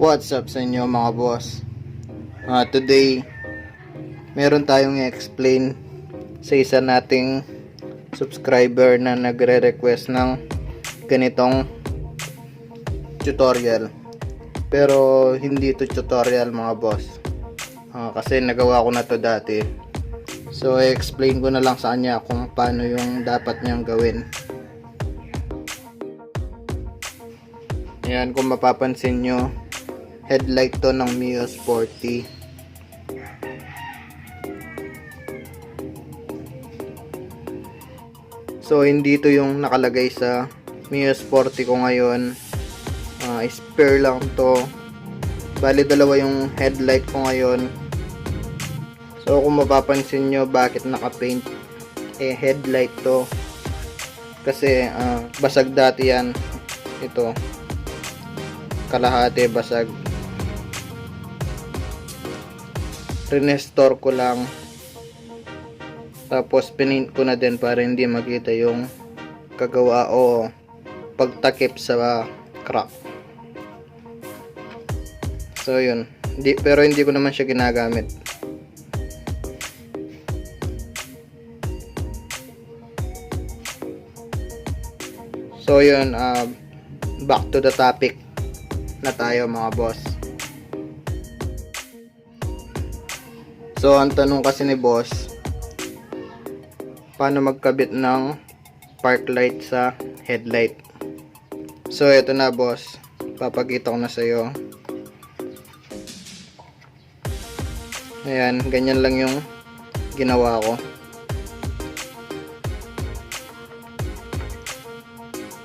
What's up sa inyo mga boss? Today, meron tayong i-explain sa isa nating subscriber na nagre-request ng ganitong tutorial. Pero hindi ito tutorial mga boss. Kasi nagawa ko na to dati. So, i-explain ko na lang sa kanya kung paano yung dapat niyang gawin. Ayan, kung mapapansin nyo, headlight to ng Mio Sporty. So, hindi to yung nakalagay sa Mio Sporty ko ngayon. Spare lang to. Bali, dalawa yung headlight ko ngayon. So, kung mapapansin nyo, bakit naka-paint headlight to? Kasi, basag dati yan. Ito. Kalahati basag. Restore ko lang, tapos pinaint ko na din para hindi makita yung kagawa o pagtakip sa crack. So yun, pero hindi ko naman siya ginagamit. So yun, back to the topic na tayo mga boss. So ang tanong kasi ni boss, paano magkabit ng Parklight sa headlight? So ito na boss, papakita ko na sa iyo. Ayan, ganyan lang yung ginawa ko.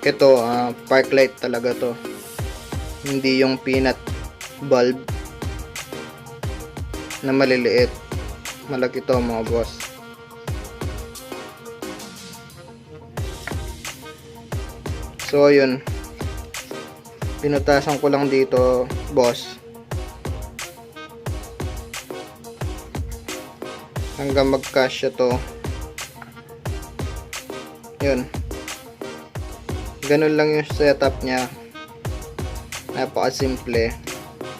Ito, Parklight talaga to. Hindi yung peanut bulb na maliliit. Malaki to mga boss. So yun, pinutasan ko lang dito boss hanggang magkasya to. Yun, ganun lang yung setup nya. Napakasimple.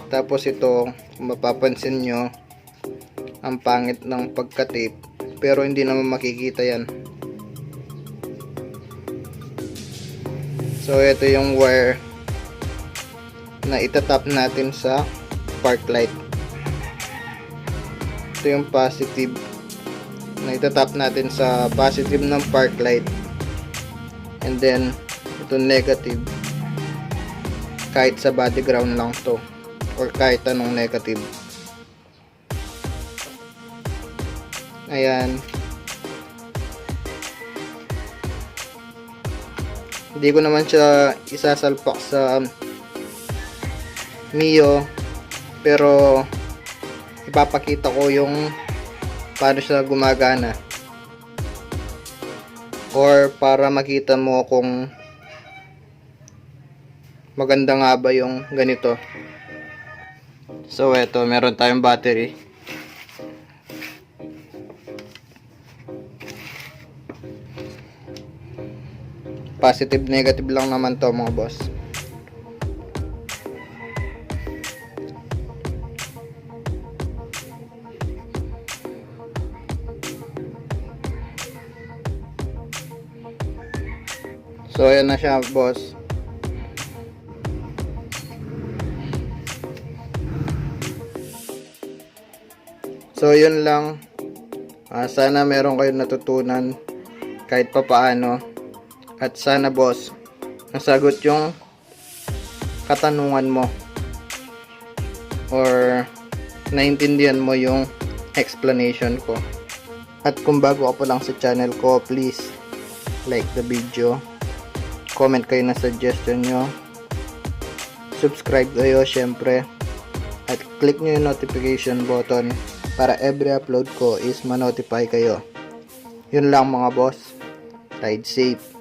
Tapos ito, kung mapapansin nyo, ang pangit ng pagka-tape, pero hindi naman makikita yan. So ito yung wire na itatap natin sa Parklight. Ito yung positive na itatap natin sa positive ng Parklight, and then ito negative kahit sa body ground lang to, or kahit anong negative. Ayan, hindi ko naman siya isasalpak sa Mio, pero ipapakita ko yung paano siya gumagana, or para makita mo kung maganda nga ba yung ganito. So eto, meron tayong battery. Positive negative lang naman to mga boss. So ayan na siya boss. So yun lang. Sana meron kayong natutunan kahit papaano. At sana boss, nasagot yung katanungan mo, or naintindihan mo yung explanation ko. At kung bago ka pa lang sa channel ko, please like the video, comment kayo na suggestion nyo, subscribe kayo syempre, at click nyo yung notification button para every upload ko is ma-notify kayo. Yun lang mga boss, ride safe.